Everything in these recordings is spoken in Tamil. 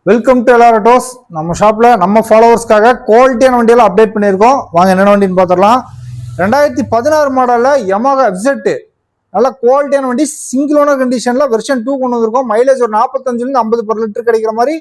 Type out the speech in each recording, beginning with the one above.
Welcome to LR autos. நம்ம ஷாப்ல நம்ம ஃபாலோவர்ஸ்க்காக குவாலிட்டியான வண்டியெல்லாம் அப்டேட் பண்ணியிருக்கோம். வாங்க என்னென்ன வண்டின்னு பார்த்துடலாம். 2016 மாடலில் Yamaha FZ நல்ல குவாலிட்டியான வண்டி, சிங்கிள் ஓனர் கண்டிஷன்ல வெர்ஷன் 2 கொண்டு வந்திருக்கோம். மைலேஜ் ஒரு 45 50 per லிட்டர் கிடைக்கிற மாதிரி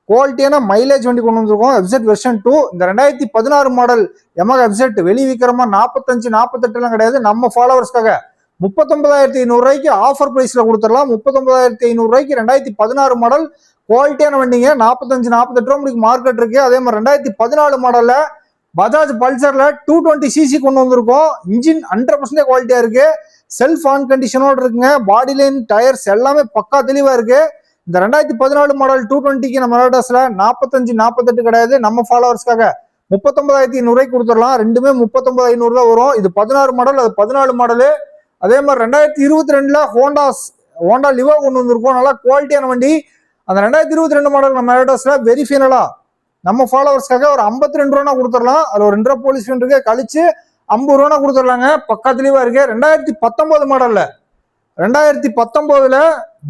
குவாலிட்டியான மைலேஜ் வண்டி கொண்டு வந்திருக்கோம். FZ version 2. இந்த 2016 மாடல் Yamaha FZ வெளி விற்கிறமா 45 48 கிடையாது. நம்ம ஃபாலோவர்ஸ்க்காக 39,500 ரூபாய்க்கு ஆஃபர் பிரைஸ்ல கொடுத்துடலாம். 39,500 ரூபாய்க்கு 2016 மாடல் குவாலிட்டியான வண்டிங்க. 45 48 ரூபா முடிக்கு மார்க்கெட் இருக்கு. அதே மாதிரி 2014 மாடல்ல பஜாஜ் பல்சர்ல 220cc கொண்டு வந்திருக்கோம். இன்ஜின் 100% குவாலிட்டியா இருக்கு. செல்ஃப் ஆன் கண்டிஷனோட இருக்குங்க. பாடி லைன் டயர்ஸ் எல்லாமே பக்கா தெளிவா இருக்கு. இந்த 2014 மாடல் 220க்கு நம்ம ரோட்டஸ்ல 45 48 கிடையாது. நம்ம ஃபாலோவர்ஸ்க்காக 39,500 ரூபாய்க்கு கொடுத்துடலாம். ரெண்டுமே 39,500 தான் வரும். இது 16 மாடல், அது 14 மாடலு. அதே மாதிரி 2022ல ஹோண்டா லிவோ கொண்டு வந்திருக்கோம். நல்லா குவாலிட்டியான வண்டி. அந்த 2022 மாடல் நம்ம ரோட்டஸ்ல வெரி ஃபைனலா நம்ம ஃபாலோவர்ஸ்க்காக ஒரு 52 ரூபா கொடுத்துடலாம். அது ஒரு 2 ரூபா போலீஸ் இருக்கு, கழிச்சு 50 ரூபா கொடுத்துடலாங்க. பக்கா தெளிவா இருக்கு. 2019 மாடல்ல 2019ல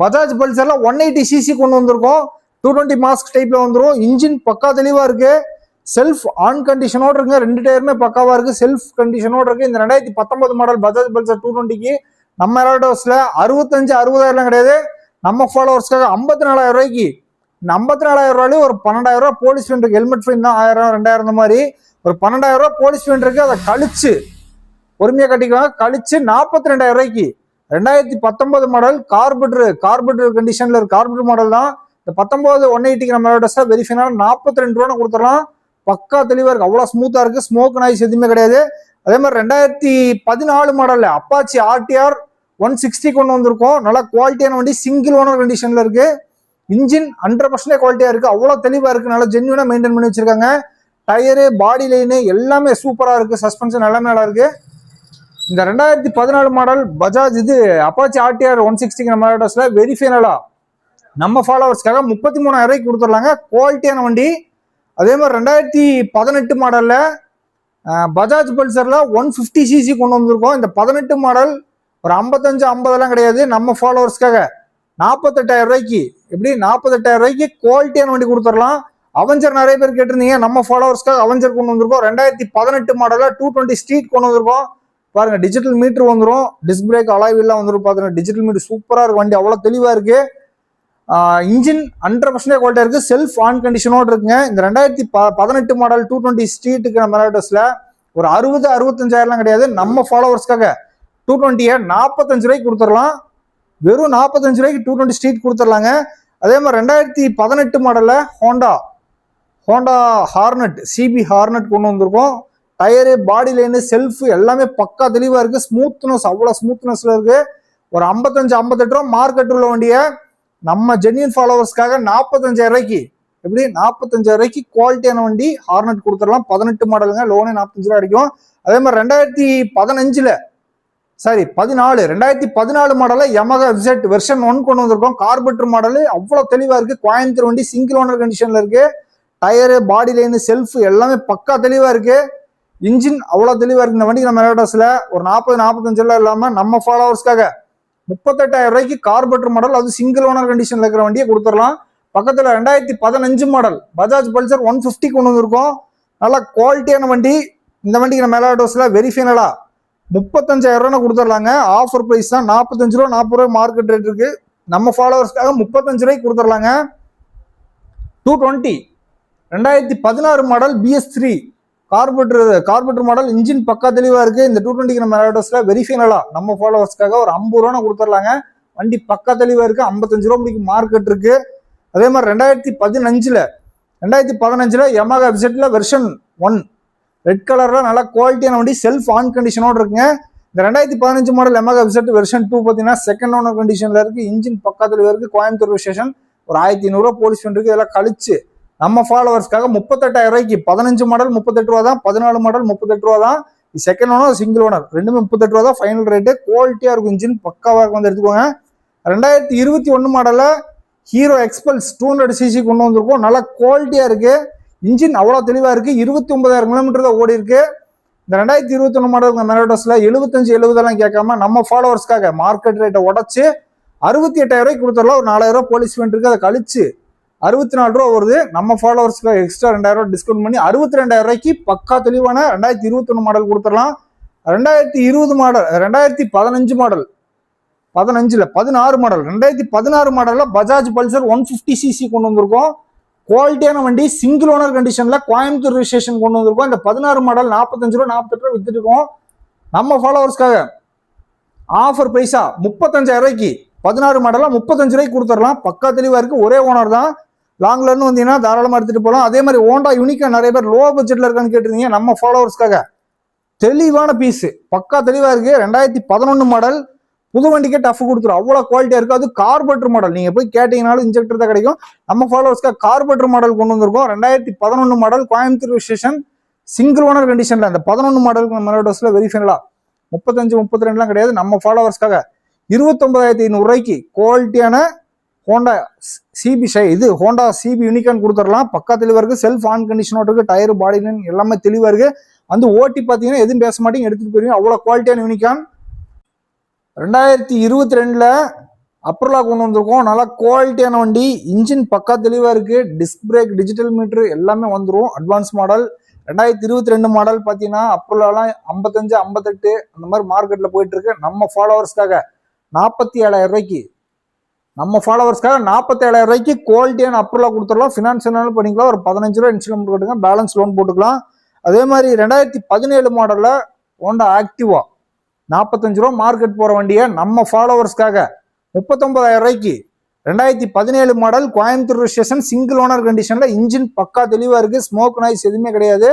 பஜாஜ் பல்சர்ல 180cc கொண்டு வந்திருக்கோம். 220 மாஸ்க் டைப்ல வந்துடும். இன்ஜின் பக்கா தெளிவா இருக்கு. செல்ஃப் ஆன் கண்டிஷனோட இருக்குங்க. 2 டயருமே பக்காவா இருக்கு. செல்ஃப் கண்டிஷனோட இருக்கு. இந்த 2019 மாடல் பஜாஜ் பல்சர் 220க்கு நம்ம ரோட்டஸ்ல 65 60,000 கிடையாது. நம்ம ஃபாலோவர்ஸ்க்காக 54,000 ரூபாய்க்கு, இந்த 54,000 ரூபாயிலும் ஒரு 12,000 ரூபாய் போலீஸ் ஃபைன் இருக்கு. ஹெல்மெட் ஃபைன் தான் 1000 2000 இந்த மாதிரி ஒரு 12,000 ரூபாய் போலீஸ் ஃபைன் இருக்கு. அதை கழிச்சு பொறுமையா கட்டிக்குவாங்க. கழிச்சு 42,000 ரூபாய்க்கு 2019 மாடல் கார்பெட்டர் கண்டிஷன்ல இருக்கு. கார்பெட்டர் மாடல் தான். இந்த 19 180க்கு நம்ம வெரி ஃபைனல் 42 ரூபா கொடுத்துடலாம். பக்கா தெளிவா இருக்கு. அவ்வளவு ஸ்மூத்தா இருக்கு. ஸ்மோக் நாய்ஸ் எதுவுமே கிடையாது. அதே மாதிரி 2014 மாடல்ல அப்பாச்சி RTR 160 கொண்டு வந்திருக்கோம். நல்லா குவாலிட்டியான வண்டி, சிங்கிள் ஓனர் கண்டிஷன்ல இருக்கு. இன்ஜின் 100% குவாலிட்டியா இருக்கு. அவ்வளவு தெளிவா இருக்கு. நல்லா ஜென்யூனா மெயின்டைன் பண்ணி வச்சிருக்காங்க. டயரு, பாடி லைனு எல்லாமே சூப்பரா இருக்கு. சஸ்பென்ஷன் எல்லாமே நல்லா இருக்கு. இந்த 2014 மாடல் பஜாஜ் அப்பாச்சி RTR 160 நம்ம ரோட்டஸ்ல வெரி ஃபைனலா நம்ம ஃபாலோவர்ஸ்க்காக 33,000 ரூபாய்க்கு கொடுத்துடலாங்க. குவாலிட்டியான வண்டி. அதே மாதிரி 2018 மாடல்ல பஜாஜ் பல்சர்ல 150cc கொண்டு வந்திருக்கோம். இந்த 18 மாடல் ஒரு 55 50 கிடையாது. நம்ம ஃபாலோவர்ஸ்க்காக 48,000 ரூபாய்க்கு, எப்படி 48,000 ரூபாய்க்கு குவாலிட்டியான வண்டி கொடுத்துடலாம். அவெஞ்சர் நிறைய பேர் கேட்டிருந்தீங்க. நம்ம ஃபாலோவர்ஸ்க்காக அவெஞ்சர் கொண்டு வந்திருக்கோம். 2018 மாடல்ல 220 ஸ்ட்ரீட் கொண்டு வந்திருக்கோம். பாருங்க, டிஜிட்டல் மீட்டர் வந்துடும். டிஸ்க் பிரேக் அலாய்வெல்லாம் வந்துடும். பாருங்க, டிஜிட்டல் மீட்டர் சூப்பரா இருக்கு. வண்டி அவ்வளவு தெளிவா இருக்கு. இன்ஜின் 100% குவாலிட்டியா இருக்கு. செல்ஃப் ஆன் கண்டிஷனோட இருக்குங்க. இந்த 2018 மாடல் 220 ஸ்ட்ரீட்டுக்கு நம்ம ரோட்டஸ்ல ஒரு 60 65,000 கிடையாது. நம்ம ஃபாலோவர்ஸ்க்காக 220 45 ரூபாய்க்கு கொடுத்துடலாம். வெறும் 45 ரூபாய்க்கு 220 ஸ்ட்ரீட் கொடுத்துடலாங்க. அதே மாதிரி 2018 மாடல்ல ஹோண்டா ஹார்னட் CB ஹார்னட் கொண்டு வந்திருக்கோம். டயரு, பாடி லைனு, செல்ஃப் எல்லாமே பக்கா தெளிவா இருக்கு. ஸ்மூத்னஸ் அவ்வளவு ஸ்மூத்னஸ்ல இருக்கு. ஒரு 55 58 ரூபா மார்க்கெட் உள்ள வண்டியை நம்ம ஜென்யூன் ஃபாலோவர்ஸ்க்காக 45,000 ரூபாய்க்கு, எப்படி 45,000 ரூபாய்க்கு குவாலிட்டியான வண்டி ஹார்னட் கொடுத்துடலாம். 18 மாடலுங்க. லோனே 45 ரூபா கிடைக்கும். அதே மாதிரி 2014 மாடல Yamaha FZ வெர்ஷன் 1 கொண்டு வந்திருக்கோம். கார்பெட்டர் மாடல் அவ்வளவு தெளிவா இருக்கு. கோயம்புத்தூர் வண்டி சிங்கிள் ஓனர் கண்டிஷன்ல இருக்கு. டயரு, பாடி லைனு, செல்ஃப் எல்லாமே பக்கா தெளிவா இருக்கு. இன்ஜின் அவ்வளவு தெளிவா இருக்கு. இந்த வண்டி நம்ம ரோட்டஸ்ல ஒரு 40 45 இல்லாம நம்ம ஃபாலோவர்ஸ்க்காக 38,000 ரூபாய்க்கு கார்பெட்டர் மாடல், அது சிங்கிள் ஓனர் கண்டிஷன்ல இருக்கிற வண்டியை கொடுத்துடலாம். பக்கத்துல 2015 மாடல் பஜாஜ் பல்சர் 150 கொண்டு வந்திருக்கோம். நல்ல குவாலிட்டியான வண்டி. இந்த வண்டிக்கு நம்ம ரோட்டஸ்ல வெரி ஃபைனலா 35,000 ரூபா கொடுத்துடலாங்க. ஆஃபர் பிரைஸ் தான். 45 ரூபா 40 ரூபாய் மார்க்கெட் ரேட் இருக்கு. நம்ம ஃபாலோவர்ஸ்க்காக 35 ரூபாய்க்கு கொடுத்துடலாங்க. 220 2016 மாடல் BS3 கார்பெட்டர் மாடல். இன்ஜின் பக்கா தெளிவா இருக்கு. இந்த 220க்கு நம்ம ரோட்டஸ்ல வெரி ஃபைனலா நம்ம ஃபாலோவர்ஸ்க்காக ஒரு 50 ரூபா கொடுத்துடலாங்க. வண்டி பக்கா தெளிவா இருக்கு. 55 ரூபா முடிக்கு மார்க்கெட் இருக்கு. அதே மாதிரி 2015ல Yamaha FZல வெர்ஷன் 1 ரெட் கலர்ல நல்ல குவாலிட்டியான வண்டி, செல்ஃப் ஆன் கண்டிஷனோட இருக்குங்க. இந்த 2015 மாடல் Yamaha FZ வெர்ஷன் 2 பாத்தீங்கன்னா செகண்ட் ஓனர் கண்டிஷன்ல இருக்கு. இன்ஜின் பக்கா தெளிவா இருக்கு. கோயம்புத்தூர் ஸ்டேஷன் ஒரு 1500 ரூபா போலீஸ் ஃபைன் இருக்கு. இதெல்லாம் கழிச்சு நம்ம ஃபாலோவர்ஸ்க்காக 38,000 ரூபாய்க்கு 15 மாடல் 38 ரூபா தான். 14 மாடல் 38 ரூபா தான். செகண்ட் ஓனர் சிங்கிள் ஓனர் ரெண்டுமே 38 ரூபா தான் ஃபைனல் ரேட்டு. குவாலிட்டியா இருக்கும். இன்ஜின் பக்காவா வந்து எடுத்துக்கோங்க. 2021 மாடல்ல ஹீரோ எக்ஸ்பல்ஸ் 200cc கொண்டு வந்திருக்கோம். நல்லா குவாலிட்டியா இருக்கு. இன்ஜின் அவ்வளவு தெளிவா இருக்கு. 29,000 கிலோமீட்டர் தான் ஓடி இருக்கு. இந்த 2021 மாடல் நம்ம ரோட்டஸ்ல 75 70 கேட்காம நம்ம ஃபாலோவர்ஸ்க்காக மார்க்கெட் ரேட்டை உடச்சு 68,000 ரூபாய்க்கு கொடுத்துடலாம். ஒரு 4,000 ரூபாய் போலீஸ் ஃபைன் இருக்கு. அதை கழிச்சு 64 ரூபா வருது. நம்ம ஃபாலோவர்ஸ்க்கு எக்ஸ்ட்ரா 2000 ரூபா டிஸ்கவுண்ட் பண்ணி 62,000 ரூபாய்க்கு பக்கா தெளிவான 2021 மாடல் கொடுத்துடலாம். 2020 மாடல், 2015 மாடல், 16 மாடல், 2016 மாடல்ல பஜாஜ் பல்சர் 150cc கொண்டு வந்திருக்கோம். குவாலிட்டியான வண்டி, சிங்கிள் ஓனர் கண்டிஷன்ல கோயம்புத்தூர் ரிஜிஸ்ட்ரேஷன் கொண்டு வந்திருக்கோம். இந்த 16 மாடல் 45 ரூபா 48 ரூபா வித்துட்டு இருக்கோம். நம்ம ஃபாலோவர்ஸ்க்காக ஆஃபர் பிரைஸா 35,000 ரூபாய்க்கு 16 மாடலா 35 ரூபாய்க்கு கொடுத்துடலாம். பக்கா தெளிவா இருக்கு. ஒரே ஓனர் தான். லாங்ல இருந்து வந்தீங்கன்னா தாராளமா எடுத்துட்டு போகலாம். அதே மாதிரி ஹோண்டா யூனிக்கா நிறைய பேர் லோ பட்ஜெட்ல இருக்கான்னு கேட்டிருந்தீங்க. நம்ம ஃபாலோவர்ஸ்க்காக தெளிவான பீஸ், பக்கா தெளிவா இருக்கு. 2011 மாடல், புது வண்டிக்கே டஃப் கொடுத்துரும். அவ்வளவு குவாலிட்டியா இருக்கு. அது கார்பரேட்டர் மாடல். நீங்க போய் கேட்டீங்கனாலும் இன்ஜெக்டர் தான் கிடைக்கும். நம்ம ஃபாலோவர்ஸ்க்காக கார்பரேட்டர் மாடல் கொண்டு வந்திருக்கோம். 2011 model Coimbatore station single owner கண்டிஷன்ல. அந்த 11 மாடலுக்கு நம்ம டோஸ்ல வெரிஃபைனலா 35 32 கிடையாது. நம்ம ஃபாலோவர்ஸ்க்காக 29,500 ரூபாய்க்கு குவாலிட்டியான ஹோண்டா சிபி இது ஹோண்டா சிபி யூனிகான் கொடுத்துடலாம். பக்கா தெளிவா இருக்கு. செல்ஃப் ஆன் கண்டிஷனோட இருக்கு. டயர், பாடி லைன் எல்லாமே தெளிவா இருக்கு. வந்து ஓட்டி பாத்தீங்கன்னா எதுவும் பேச மாட்டீங்க, எடுத்துட்டு போயிருவீங்க. அவ்வளவு குவாலிட்டியான யூனிகான் 2022ல அப்ரலா கொண்டு வந்திருக்கோம். நல்லா குவாலிட்டியான வண்டி. இன்ஜின் பக்கா தெளிவா இருக்கு. டிஸ்க் பிரேக், டிஜிட்டல் மீட்டர் எல்லாமே வந்துடும். Advance model. 2022 மாடல் பாத்தீங்கன்னா அப்ரலாலாம் 55 58 அந்த மாதிரி மார்க்கெட்ல போயிட்டு இருக்கு. நம்ம ஃபாலோவர்ஸ்க்காக 47,000 ரூபாய்க்கு, நம்ம ஃபாலோவர்ஸ்க்காக 47,000 ரூபாய்க்கு குவாலிட்டியான அப்ரலா கொடுத்துடலாம். ஃபினான்ஸ் என்னாலும் பண்ணிக்கலாம். ஒரு 15 ரூபா இன்ஸ்டால்மெண்ட் போட்டுங்க, பேலன்ஸ் லோன் போட்டுக்கலாம். அதே மாதிரி 2017 மாடல்ல ஹோண்டா ஆக்டிவா 45 ரூபா மார்க்கெட் போற வண்டியை நம்ம ஃபாலோவர்ஸ்க்காக 39,000 ரூபாய்க்கு 2017 model Coimbatore station single owner கண்டிஷன்ல. இன்ஜின் பக்கா தெளிவா இருக்கு. ஸ்மோக் நாய்ஸ் எதுவுமே கிடையாது.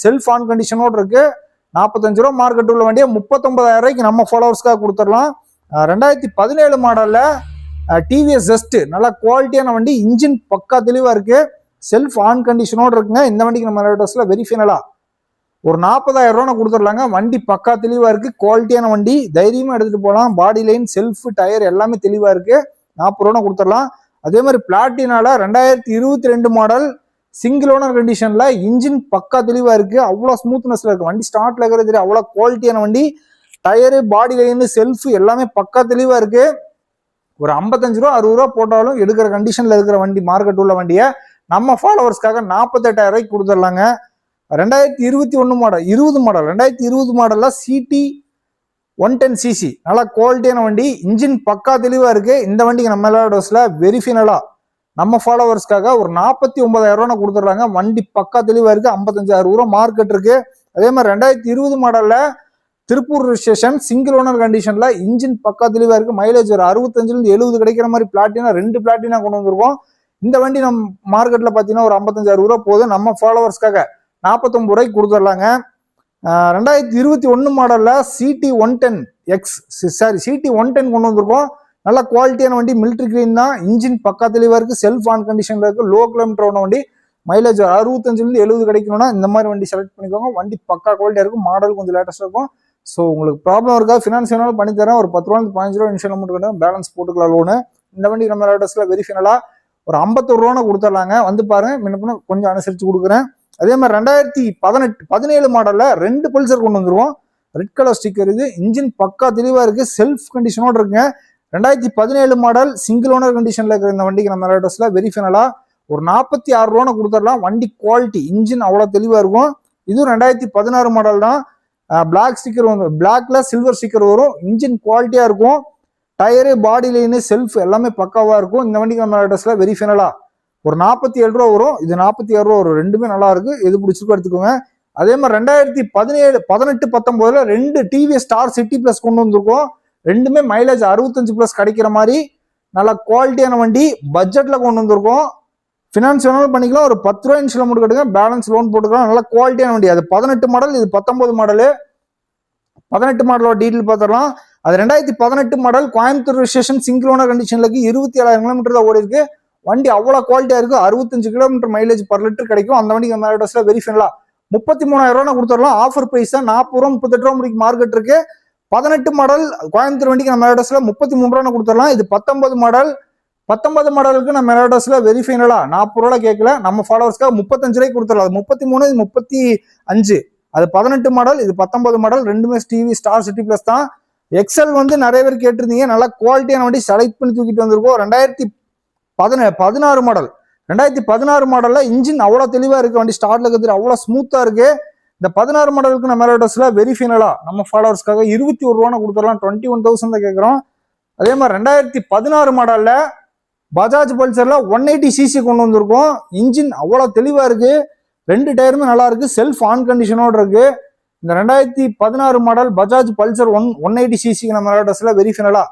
செல்ஃப் ஆன் கண்டிஷனோட இருக்கு. 45 ரூபா மார்க்கெட் உள்ள வண்டியை 39,000 ரூபாய்க்கு நம்ம ஃபாலோவர்ஸ்க்காக கொடுத்துடலாம். 2017 மாடல்ல டிவிஎஸ் ஜஸ்ட் நல்ல குவாலிட்டியான வண்டி. இன்ஜின் பக்கா தெளிவா இருக்கு. செல்ஃப் ஆன் கண்டிஷனோட இருக்குங்க. இந்த வண்டிக்கு நம்ம ரேட்டஸ்ல வெரிஃபைனலா ஒரு 40,000 ரூபா கொடுத்துடலாங்க. வண்டி பக்கா தெளிவா இருக்கு. குவாலிட்டியான வண்டி. தைரியமா எடுத்துட்டு போகலாம். பாடி லைன், செல்ஃப், டயர் எல்லாமே தெளிவா இருக்கு. 40 ரூபா கொடுத்துடலாம். அதே மாதிரி பிளாட்டினால 2022 மாடல் சிங்கிள் ஓனர் கண்டிஷன்ல. இன்ஜின் பக்கா தெளிவா இருக்கு. அவ்வளவு ஸ்மூத்னஸ்ல இருக்கு. வண்டி ஸ்டார்ட்ல இருக்கிறது அவ்வளவு குவாலிட்டியான வண்டி. டயரு, பாடி லைன், செல்ஃப் எல்லாமே பக்கா தெளிவா இருக்கு. ஒரு 55 ரூபா 60 ரூபா போட்டாலும் எடுக்கிற கண்டிஷன்ல இருக்கிற வண்டி, மார்க்கெட் உள்ள வண்டியை நம்ம ஃபாலோவர்ஸ்க்காக 48,000 ரூபாய்க்கு கொடுத்துடலாங்க. 2021 மாடல் 2020 மாடல்ல சிடி 110cc நல்லா குவாலிட்டியான வண்டி. இன்ஜின் பக்கா தெளிவா இருக்கு. இந்த வண்டிக்கு நம்ம டோஸ்ல வெரிஃபைனலா நம்ம ஃபாலோவர்ஸ்க்காக ஒரு 49,000 ரூபா கொடுத்துட்றாங்க. வண்டி பக்கா தெளிவா இருக்கு. 55,000 ரூபா மார்க்கெட் இருக்கு. அதே மாதிரி 2020 மாடல்ல திருப்பூர் ரிஜிஸ்ட்ரேஷன் சிங்கிள் ஓனர் கண்டிஷன்ல. இன்ஜின் பக்கா தெளிவா இருக்கு. மைலேஜ் ஒரு 65-70 கிடைக்கிற மாதிரி பிளாட்டினா 2 பிளாட்டினா கொண்டு வந்திருக்கோம். இந்த வண்டி நம்ம மார்க்கெட்ல பாத்தீங்கன்னா ஒரு 55,000 ரூபா போகுது. நம்ம ஃபாலோவர்ஸ்க்காக 49 ரூபாய்க்கு கொடுத்துடலாங்க. 2021 மாடல்ல சிடி 110 கொண்டு வந்திருக்கோம். நல்ல குவாலிட்டியான வண்டி. மிலிட்டரி கிரீன் தான். இன்ஜின் பக்கா தெளிவா இருக்கு. செல்ஃப் ஆன் கண்டிஷன்ல இருக்கு. லோ கிலோமீட்டர் ஓன வண்டி. மைலேஜ் 65-70 கிடைக்கணும்னா இந்த மாதிரி வண்டி செலக்ட் பண்ணிக்கோங்க. வண்டி பக்கா குவாலிட்டியா இருக்கும். மாடல் கொஞ்சம் லேட்டஸ்டா இருக்கும். ஸோ உங்களுக்கு ப்ராப்ளம் இருக்கா, ஃபினான்ஸ் வேணாலும் பண்ணி தரேன். ஒரு 10 ரூபா 15 ரூபா இன்ஸ்டால்மெண்ட் கட்ட பேலன்ஸ் போட்டுக்கலாம் லோனு. இந்த வண்டி நம்ம லேட்டஸ்ட்ல வெரிஃபைனலா ஒரு 51 ரூபா கொடுத்துடலாங்க. வந்து பாருங்க, முன்ன கொஞ்சம் அனுசரிச்சு கொடுக்குறேன். அதே மாதிரி 2017 மாடல்ல 2 பல்சர் கொண்டு வந்துருவோம். ரெட் கலர் ஸ்டிக்கர் இது. இன்ஜின் பக்கா தெளிவா இருக்கு. செல்ஃப் கண்டிஷனோட இருக்குங்க. 2017 மாடல் சிங்கிள் ஓனர் கண்டிஷன்ல இருக்கிற இந்த வண்டிக்கு நம்ம ரேட்டஸ்ல வெரிஃபைனலா ஒரு 46 ரூபா கொடுத்துடலாம். வண்டி குவாலிட்டி, இன்ஜின் அவ்வளவு தெளிவா இருக்கும். இதுவும் 2016 மாடல் தான். பிளாக் ஸ்டிக்கர் வரும், பிளாக்ல சில்வர் ஸ்டிக்கர் வரும். இன்ஜின் குவாலிட்டியா இருக்கும். டயரு, பாடி லைனு, செல்ஃப் எல்லாமே பக்காவா இருக்கும். இந்த வண்டிக்கு நம்ம ரேட்டஸ்ல வெரிஃபைனலா ஒரு 47 ரூபா வரும். இது 46 ரூபா வரும். ரெண்டுமே நல்லா இருக்கு. எது பிடிச்சிருக்கோ எடுத்துக்கோங்க. அதே மாதிரி 2017 18 19ல 2 டிவிஎஸ் ஸ்டார் சிட்டி பிளஸ் கொண்டு வந்திருக்கோம். ரெண்டுமே மைலேஜ் 65 பிளஸ் கிடைக்கிற மாதிரி நல்ல குவாலிட்டியான வண்டி. பட்ஜெட்ல கொண்டு வந்திருக்கோம். ஃபினான்ஸ் வேணாலும் பண்ணிக்கலாம். ஒரு 10 ரூபா இன்ஸ்டால்மெண்ட் கட்டுங்க, பேலன்ஸ் லோன் போட்டுக்கலாம். நல்ல குவாலிட்டியான வண்டி. அது 18 மாடல், இது 19 மாடலு. 18 மாடலோட டீட்டெயில் பார்த்துடலாம். அது 2018 model Coimbatore registration single owner கண்டிஷன்ல இருக்கு. 27,000 கிலோமீட்டர் தான் ஓடி இருக்கு. வண்டி அவ்வளவு குவாலிட்டியா இருக்கு. 65 கிலோமீட்டர் மைலேஜ் பர் லிட்டர் கிடைக்கும். அந்த வண்டிக்கு நம்ம ரேட்டஸ்ல வெரிஃபைனலா 33,000 ரூபா கொடுத்துடலாம். ஆஃபர் பிரைஸ் தான். 40 ரூபா 38 ரூபா முடிக்கு மார்க்கெட் இருக்கு. 18 மாடல் கோயம்புத்தூர் வண்டிக்கு நம்ம ரேட்டஸ்ல 33 ரூபா கொடுத்துடலாம். இது 19 மாடல். 19 மாடலுக்கு நம்ம ரேட்டஸ்ல வெரிஃபைனலா 40 ரூபா கேட்கல. நம்ம ஃபாலோவர்ஸ்க்காக 35 ரூபாய்க்கு கொடுத்துடலாம். அது 33, இது 35. அது 18 மாடல், இது 19 மாடல். ரெண்டுமே டிவி ஸ்டார் சிட்டி பிளஸ் தான். எக்ஸல் வந்து நிறைய பேர் கேட்டிருந்தீங்க. நல்லா குவாலிட்டியான வண்டி செலக்ட் பண்ணி தூக்கிட்டு வந்திருக்கோம். 2016 மாடல் 2016 மாடல்ல இன்ஜின் அவ்வளோ தெளிவா இருக்கு, வண்டி ஸ்டார்ட்ல இருக்கிறது அவ்வளோ ஸ்மூத்தா இருக்கு. இந்த 16 மாடலுக்கு நம்ம எலோடஸ்ல வெரி ஃபைனலா நம்ம ஃபாலோவர்ஸ்க்காக 21 ரூபான்னு கொடுத்துடலாம். 21,000 தான் கேட்குறோம். அதே மாதிரி 2016 மாடல்ல பஜாஜ் பல்சர்ல 180cc கொண்டு வந்திருக்கோம். இன்ஜின் அவ்வளோ தெளிவா இருக்கு, 2 டயருமே நல்லா இருக்கு, செல்ஃப் ஆன் கண்டிஷனோட இருக்கு. இந்த 2016 மாடல் பஜாஜ் பல்சர் 180cc நம்ம எலோடஸ்ல வெரி ஃபைனலா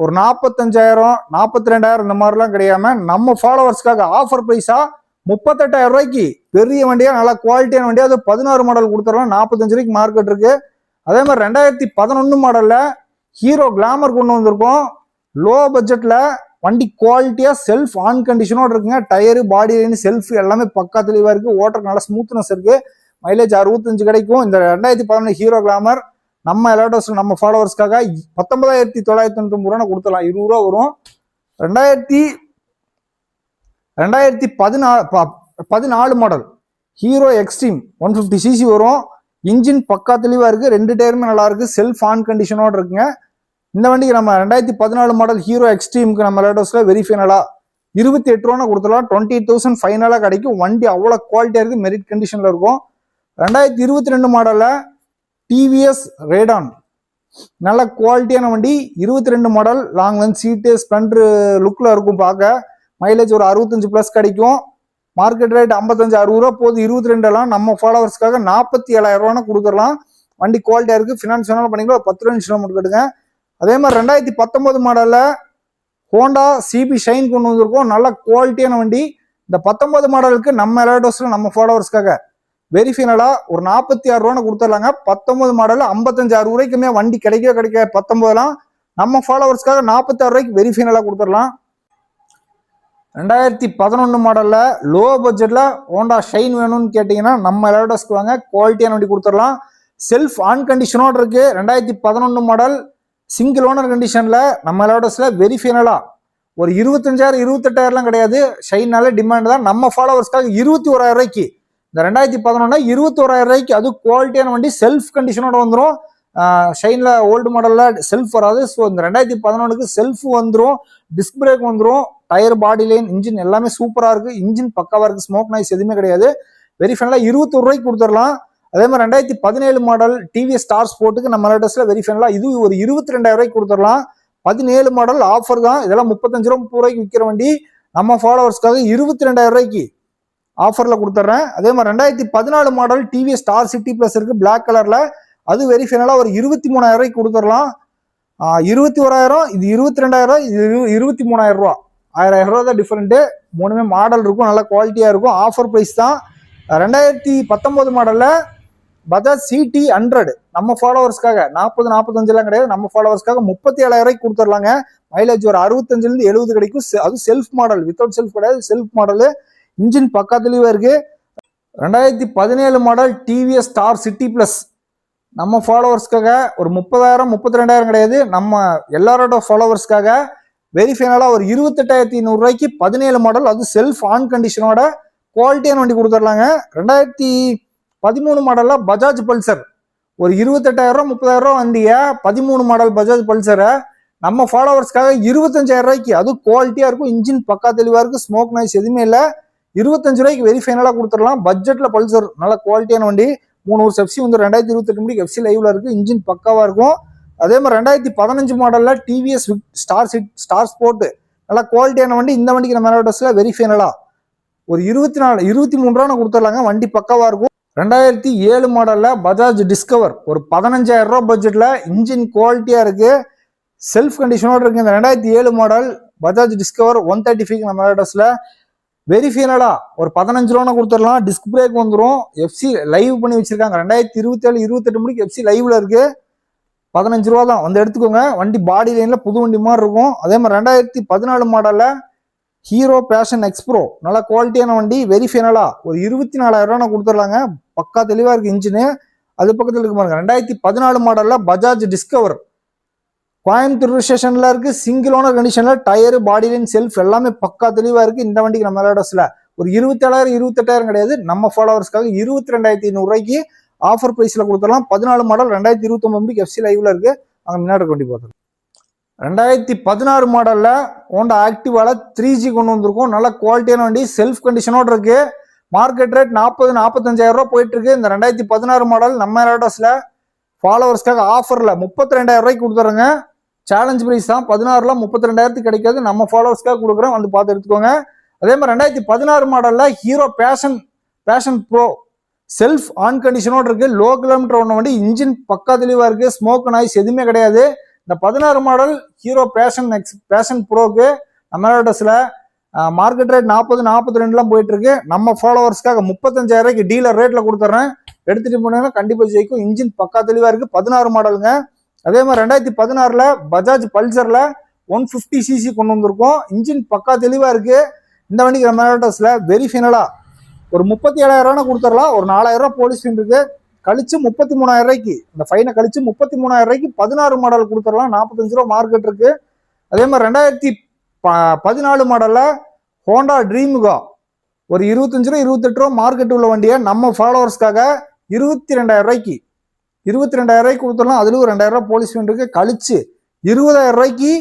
ஒரு 45,000 42,000 இந்த மாதிரிலாம் கிடையாம நம்ம ஃபாலோவர்ஸ்க்காக ஆஃபர் பிரைஸா 38,000 ரூபாய்க்கு பெரிய வண்டியா நல்ல குவாலிட்டியான வண்டியா அது 16 மாடல் கொடுத்துடலாம். 45 ரூபாய்க்கு மார்க்கெட் இருக்கு. அதே மாதிரி 2011 மாடல்ல ஹீரோ கிளாமர் கொண்டு வந்திருக்கோம். லோ பட்ஜெட்ல வண்டி குவாலிட்டியா செல்ஃப் ஆன் கண்டிஷனோட இருக்குங்க. டயரு பாடி லைன் செல்ஃப் எல்லாமே பக்கா தெளிவா இருக்கு. ஓட்டர் நல்ல ஸ்மூத்னஸ் இருக்கு. மைலேஜ் 65 கிடைக்கும். இந்த 2011 ஹீரோ கிளாமர் நம்ம எலோடஸ் நம்ம ஃபாலோவர்ஸ்க்காக 19,990 ரூபா கொடுத்துடலாம். 20 ரூபா வரும். 2014 மாடல் ஹீரோ எக்ஸ்ட்ரீம் 150cc வரும். இன்ஜின் பக்கா தெளிவா இருக்கு, 2 டயருமே நல்லா இருக்கு, செல்ஃப் ஆன் கண்டிஷனோட இருக்குங்க. இந்த வண்டிக்கு நம்ம 2014 மாடல் ஹீரோ எக்ஸ்ட்ரீமுக்கு நம்ம எலோடஸ்ல வெரி ஃபைனலா 28 ரூபா கொடுத்துடலாம். 28,000 ஃபைனலா கிடைக்கும். வண்டி அவ்வளோ குவாலிட்டியா இருக்கு, மெரிட் கண்டிஷன்ல இருக்கும். 2022 மாடல்ல டிவிஎஸ் ரேடான் நல்ல குவாலிட்டியான வண்டி. 22 மாடல் லாங் லென்த் சீட்டு ஸ்ப்ளெண்டர் லுக்ல இருக்கும். பார்க்க மைலேஜ் ஒரு 65+ கிடைக்கும். மார்க்கெட் ரேட் 55-60 ரூபா போகுது. 22 எல்லாம் நம்ம ஃபாலோவர்ஸ்க்காக 47,000 ரூபான்னு கொடுத்துடலாம். வண்டி குவாலிட்டியா இருக்கு, ஃபினான்ஸ் வேணாலும் பண்ணிக்கலாம். 10 ரூபா இன்ஸ்டால்மெண்ட் கட்டுங்க. அதே மாதிரி 2019 மாடல்ல ஹோண்டா சிபி ஷைன் கொண்டு வந்திருக்கோம். நல்ல குவாலிட்டியான வண்டி. இந்த 19 மாடலுக்கு நம்ம எலோடஸ்ல நம்ம ஃபாலோவர்ஸ்க்காக வெரி ஃபைனலா ஒரு 46 ரூபான்னு கொடுத்துடலாங்க. 19 மாடல் 55-60 ரூபாய்க்குமே வண்டி கிடைக்க 19 நம்ம ஃபாலோவர்ஸ்க்காக 46 ரூபாய்க்கு வெரி ஃபைனலா கொடுத்துடலாம். 2011 மாடல்ல லோ பட்ஜெட்ல ஹோண்டா ஷைன் வேணும்னு கேட்டீங்கன்னா நம்ம எலோடஸ்க்கு வாங்க, குவாலிட்டியான வண்டி கொடுத்துடலாம். செல்ஃப் ஆன் கண்டிஷனோட இருக்கு. 2011 மாடல் சிங்கிள் ஓனர் கண்டிஷன்ல நம்ம எலோடஸ்ல வெரி ஃபைனலா ஒரு 25,000 28,000 கிடையாது. ஷைனால டிமாண்ட் தான். நம்ம ஃபாலோவர்ஸ்க்காக 21,000 ரூபாய்க்கு இந்த 2011 21,000 ரூபாய்க்கு அது குவாலிட்டியான வண்டி செல்ஃப் கண்டிஷனோட வந்துடும். ஷைன்ல ஓல்டு மாடல்ல செல்ஃப் வராது. ஸோ இந்த 2011க்கு செல்ஃப் வந்துடும், டிஸ்க் பிரேக் வந்துடும், டயர் பாடி லைன் இன்ஜின் எல்லாமே சூப்பரா இருக்கு. இன்ஜின் பக்காவா இருக்கு, ஸ்மோக் நாய்ஸ் எதுவுமே கிடையாது. வெரி ஃபைனலா 21 ரூபாய்க்கு கொடுத்துடலாம். அதே மாதிரி 2017 மாடல் டிவிஎஸ் ஸ்டார் ஸ்போர்ட்டுக்கு நம்ம லேட்டஸ்ட்ல வெரி ஃபைனலா இது ஒரு 22,000 ரூபாய்க்கு கொடுத்துடலாம். 17 மாடல் ஆஃபர் தான். இதெல்லாம் 35 ரூபா 30 ரூபாய்க்கு விற்கிற வண்டி நம்ம ஃபாலோவர்ஸ்க்காக 22,000 ரூபாய்க்கு ஆஃபர்ல கொடுத்துட்றேன். அதே மாதிரி 2014 model TVS star city plus இருக்கு பிளாக் கலர்ல, அது வெரி ஃபைனலா ஒரு 23,000 ரூபாய்க்கு கொடுத்துடலாம். 21,000 இது 22,000 இது 23,000 ரூபா, 1,000 ரூபா தான் டிஃபரெண்ட். மூணுமே மாடல் இருக்கும், நல்ல குவாலிட்டியா இருக்கும். ஆஃபர் பிரைஸ் தான். 2019 மாடல்ல பஜாஜ் சிடி 100 நம்ம ஃபாலோவர்ஸ்க்காக 40-45 கிடையாது, நம்ம ஃபாலோவர்ஸ்க்காக 37,000 ரூபாய்க்கு கொடுத்துடலாங்க. மைலேஜ் ஒரு 65-70 கிடைக்கும். அது செல்ஃப் மாடல், வித்தவுட் செல்ஃப் கிடையாது, செல்ஃப் மாடல். இன்ஜின் பக்கா தெளிவா இருக்கு. 2017 model TVS star city plus நம்ம ஃபாலோவர்ஸ்க்காக ஒரு 30,000-32,000 கிடையாது, நம்ம எல்லாரோட ஃபாலோவர்ஸ்க்காக வெரி ஃபைனலா ஒரு 28,500 ரூபாய்க்கு 17 மாடல், அது செல்ஃப் ஆன் கண்டிஷனோட குவாலிட்டியான வண்டி கொடுத்துடலாங்க. 2013 மாடல்ல பஜாஜ் பல்சர் ஒரு 28,000-30,000 ரூபா வண்டிய 13 மாடல் பஜாஜ் பல்சரை நம்ம ஃபாலோவர்ஸ்க்காக 25,000 ரூபாய்க்கு, அது குவாலிட்டியா இருக்கும், இன்ஜின் பக்கா தெளிவா இருக்கு, ஸ்மோக் நாய்ஸ் எதுவுமே இல்லை, 25 ரூபாய்க்கு வெரி ஃபைனலா கொடுத்துடலாம். பட்ஜெட்ல பல்சர் நல்ல குவாலிட்டியான வண்டி. 3 வருஷம் எஃப்சி வந்து 2028 முடிக்கு எஃப்சி லைவ்ல இருக்கு, இன்ஜின் பக்காவா இருக்கும். அதே மாதிரி 2015 மாடல்ல டிவிஎஸ் ஸ்டார் ஸ்போர்ட் நல்ல குவாலிட்டியான வண்டி. இந்த வண்டிக்கு நம்ம எலோடஸ்ல வெரி ஃபைனலா ஒரு 23 ரூபா கொடுத்துடலாங்க, வண்டி பக்காவா இருக்கும். 2007 மாடல்ல பஜாஜ் டிஸ்கவர் ஒரு 15,000 ரூபா பட்ஜெட்ல, இன்ஜின் குவாலிட்டியா இருக்கு, செல்ஃப் கண்டிஷனோட இருக்கு. இந்த 2007 மாடல் பஜாஜ் டிஸ்கவர் 135 நம்ம எலோடஸ்ல வெரி ஃபைனலா ஒரு 15 ரூபா கொடுத்துடலாம். டிஸ்க் பிரேக் வந்துடும், எஃப்சி லைவ் பண்ணி வச்சிருக்காங்க. 2027-28 முடிக்கு எஃப்சி லைவ்ல இருக்கு. 15 ரூபா தான் வந்து எடுத்துக்கோங்க. வண்டி பாடி லைன்ல புது வண்டி மாதிரி இருக்கும். அதே மாதிரி 2014 மாடல்ல ஹீரோ பேஷன் எக்ஸ்ப்ரோ நல்ல குவாலிட்டியான வண்டி, வெரி ஃபைனலா ஒரு 24,000 ரூபா கொடுத்துடலாங்க. பக்கா தெளிவா இருக்கு இன்ஜின். அது பக்கத்தில் இருக்கு பாருங்க. 2014 மாடல்ல பஜாஜ் டிஸ்கவர் கோயம்புத்தூர் ஸ்டேஷன்ல இருக்கு, சிங்கிள் ஓனர் கண்டிஷன்ல, டயர் பாடி லைன் செல்ஃப் எல்லாமே பக்கா தெளிவா இருக்கு. இந்த வண்டிக்கு நம்ம எலோடஸ்ல ஒரு 27,000-28,000 கிடையாது, நம்ம ஃபாலோவர்ஸ்க்காக 22,500 ரூபாய்க்கு ஆஃபர் பிரைஸ்ல கொடுத்துடலாம். 14 மாடல் 2029 எஃப்சி லைவ்ல இருக்கு. அங்க முன்னாடி வண்டி பார்த்துக்கலாம். 2016 மாடல்ல ஹோண்டா ஆக்டிவால 3G கொண்டு வந்திருக்கும். நல்ல குவாலிட்டியான வண்டி, செல்ஃப் கண்டிஷனோட இருக்கு. மார்க்கெட் ரேட் 40-45,000 ரூபாய் போயிட்டு இருக்கு. இந்த 2016 மாடல் நம்ம எலக்ட்ராஸ்ல ஃபாலோவர்ஸ்க்காக ஆஃபர்ல 32,000 ரூபாய்க்கு கொடுத்துறேங்க. சேலஞ்ச் பிரைஸ் தான். 16ல 32,000 கிடைக்காது. நம்ம ஃபாலோவர்ஸ்க்காக கொடுக்குறோம், வந்து பார்த்து எடுத்துக்கோங்க. அதே மாதிரி 2016 மாடல்ல Hero Passion Pro self on கண்டிஷனோட இருக்கு. லோ கிலோமீட்டர் ஒன்று வண்டி, இன்ஜின் பக்கா தெளிவா இருக்கு, ஸ்மோக் நாய்ஸ் எதுவுமே கிடையாது. இந்த 16 மாடல் ஹீரோ பேஷன் ப்ரோக்கு நம்ம எலக்ட்ராஸ்ல மார்க்கெட் ரேட் 40-42 போயிட்டு இருக்கு. நம்ம ஃபாலோவர்ஸ்க்காக 35,000 ரூபாய்க்கு டீலர் ரேட்ல கொடுத்துறேன். எடுத்துட்டு போனீங்கன்னா கண்டிப்பா ஜெயிக்கும். இன்ஜின் பக்கா தெளிவா இருக்கு. 16 மாடலுங்க. அதே மாதிரி 2016ல பஜாஜ் பல்சர்ல 150cc கொண்டு வந்திருக்கோம். இன்ஜின் பக்கா தெளிவா இருக்கு. இந்த வண்டிக்கு நம்ம எலக்ட்ராஸ்ல வெரி ஃபைனலா ஒரு 37,000 ரூபாய் கொடுத்துடலாம். ஒரு 4,000 ரூபாய் போலீஸ் ஃபைன் இருக்கு, கழிச்சு 33,000 ரூபாய்க்கு இந்த ஃபைனை கழிச்சு 33,000 ரூபாய்க்கு 16 மாடல் கொடுத்துடலாம். 45 ரூபா மார்க்கெட் இருக்கு. அதே மாதிரி 2014 மாடல்ல ஹோண்டா ட்ரீமுகா ஒரு 25-28 ரூபா மார்க்கெட் உள்ள வண்டியை நம்ம ஃபாலோவர்ஸ்க்காக 22,000 ரூபாய்க்கு கொடுத்துடலாம். அதுல ஒரு 2,000 ரூபாய் போலீஸ் ஃபைன் இருக்கு, கழிச்சு 20,000 ரூபாய்க்கு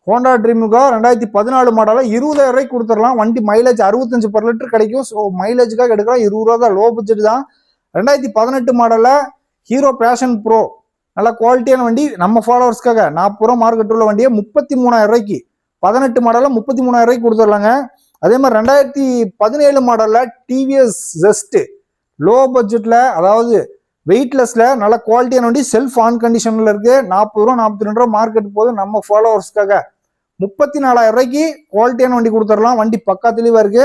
ஹோண்டா ட்ரீமுகா 2014 மாடல 20,000 ரூபாய்க்கு கொடுத்துடலாம். வண்டி மைலேஜ் 65 per லிட்டர் கிடைக்கும். ஸோ மைலேஜுக்காக எடுக்கலாம். 20 ரூபா தான், லோ பட்ஜெட் தான். 2018 மாடல்ல ஹீரோ பேஷன் ப்ரோ நல்ல குவாலிட்டியான வண்டி நம்ம ஃபாலோவர்ஸ்க்காக 40 ரூபா மார்க்கெட் உள்ள வண்டியை 33,000 ரூபாய்க்கு 18 மாடல்ல 33,000 ரூபாய்க்கு கொடுத்துடலாங்க. அதே மாதிரி 2017 மாடல்ல டிவிஎஸ் ஜெஸ்ட் லோ பட்ஜெட்ல, அதாவது வெயிட்லெஸ்ல நல்ல குவாலிட்டியான வண்டி, செல்ஃப் ஆன் கண்டிஷன்ல இருக்கு. 40 ரூபா 42 ரூபா மார்க்கெட் போது நம்ம ஃபாலோவர்ஸ்க்காக 34,000 ரூபாய்க்கு குவாலிட்டியான வண்டி கொடுத்துடலாம். வண்டி பக்கா தெளிவா இருக்கு.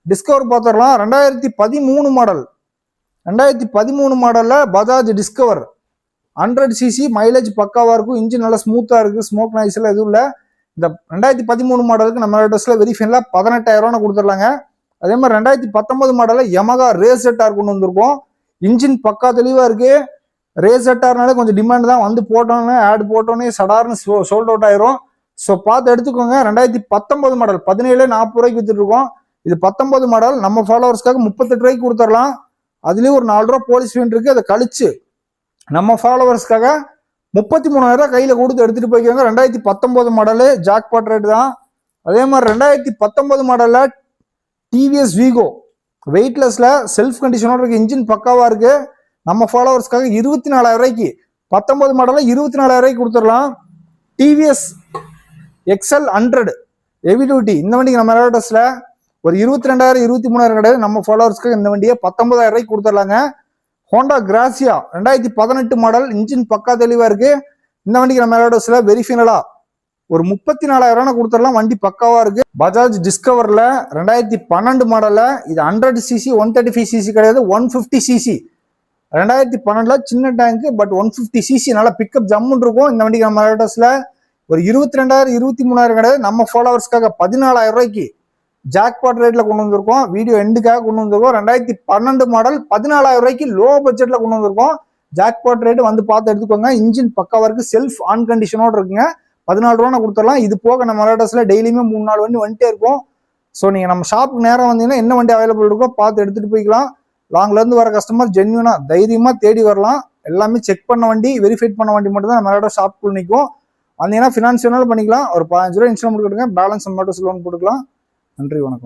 டிஸ்கவர் பார்த்துடலாம். 2013 மாடல்ல பஜாஜ் டிஸ்கவர் 100cc மைலேஜ் பக்காவா இருக்கும். இன்ஜின் நல்லா ஸ்மூத்தா இருக்கு, ஸ்மோக் நாய்ஸ் எல்லாம் எதுவும் இல்லை. இந்த 2013 மாடலுக்கு நம்ம அட்ரஸ்ல வெரி ஃபைனலா 18,000 ரூபாய் கொடுத்துடலாங்க. அதே மாதிரி 2019 மாடல்ல யமகா ரேஸ் ZR கொண்டு வந்திருக்கோம். இன்ஜின் பக்கா தெளிவா இருக்கு. ரேஸ் ZRனாலே கொஞ்சம் டிமாண்ட் தான். வந்து போட்டோன்னே ஆட் போட்டோன்னே சடார்னு சோல்ட் அவுட் ஆயிரும். ஸோ பார்த்து எடுத்துக்கோங்க. 2019 மாடல் 17-40 ரூபாய்க்கு வித்துட்டு இருக்கோம். இது 19 மாடல் நம்ம ஃபாலோவர்ஸ்க்காக 38 ரூபாய்க்கு கொடுத்துடலாம். அதுலயும் ஒரு 4 ரூபா போலீஸ் ஃபைன் இருக்கு. அதை கழிச்சு நம்ம ஃபாலோவர்ஸ்க்காக 33,000 ரூபாய் கையில கொடுத்து எடுத்துட்டு போய்க்காங்க. 2019 மாடலு ஜாக்பாட் ரேட் தான். அதே மாதிரி 2019 மாடல்ல டிவிஎஸ் வீகோ வெயிட்லெஸ்ல செல்ஃப் கண்டிஷனோட இருக்கு. இன்ஜின் பக்காவா இருக்கு. நம்ம ஃபாலோவர்ஸ்க்காக 24,000 ரூபாய்க்கு 19 மாடல்ல 24,000 ரூபாய்க்கு கொடுத்துடலாம். டிவிஎஸ் XL 100 ஹெவி டியூட்டி இந்த வண்டிக்கு நம்ம எலக்ட்ராஸ்ல ஒரு 22,000 23,000 கிடையாது. நம்ம ஃபாலோவர்ஸ்க்காக இந்த வண்டியை 19,000 ரூபாய்க்கு கொடுத்துடலாங்க. ஹோண்டா கிராசியா 2018 மாடல், இன்ஜின் பக்கா தெளிவா இருக்கு. இந்த வண்டிக்கு நம்ம எலக்ட்ராஸ்ல வெரி ஃபைனலா ஒரு 34,000 ரூபாய் கொடுத்துடலாம். வண்டி பக்காவா இருக்கு. பஜாஜ் டிஸ்கவர்ல 2012 மாடல்ல இது 100cc 135cc கிடையாது, 150cc. 2012 சின்ன டேங்க், பட் 150cc நல்ல பிக்கப் ஜம்முன்னு இருக்கும். இந்த வண்டிக்கு நம்ம எலக்ட்ராஸ்ல ஒரு 22,000 23,000 கிடையாது. நம்ம ஃபாலோவர்ஸ்க்காக 14,000 ரூபாய்க்கு ஜாக்பாட் ரேட்ல கொண்டு வந்திருக்கோம். வீடியோ எண்டுக்காக கொண்டு வந்திருக்கோம். 2012 மாடல் 14,000 ரூபாய்க்கு லோ பட்ஜெட்ல கொண்டு வந்திருக்கோம். ஜாக்பாட் ரேட் வந்து பார்த்து எடுத்துக்கோங்க. இன்ஜின் பக்காவா இருக்கு, செல்ஃப் ஆன் கண்டிஷனோட இருக்குங்க. 14 ரூபா கொடுத்துடலாம். இது போக நம்ம எலக்ட்ராஸ்ல டெய்லியுமே 3-4 வண்டி வந்துட்டே இருக்கும். ஸோ நீங்க நம்ம ஷாப்புக்கு நேரம் வந்தீங்கன்னா என்ன வண்டி அவைலபிள் இருக்கோ பார்த்து எடுத்துட்டு போய்க்கலாம். லாங்ல இருந்து வர கஸ்டமர் ஜென்யூனா தைரியமா தேடி வரலாம். எல்லாமே செக் பண்ண வண்டி, வெரிஃபைட் பண்ண வண்டி மட்டும் தான் நம்ம எலக்ட்ரா ஷாப்புக்குள்ள நிற்கும். வந்தீங்கன்னா ஃபினான்ஸ் வேணாலும் பண்ணிக்கலாம். ஒரு 15 ரூபா இன்ஸ்டால்மெண்ட் கொடுங்க, பேலன்ஸ் மட்டும் லோன் போட்டுக்கலாம். நன்றி, வணக்கம்.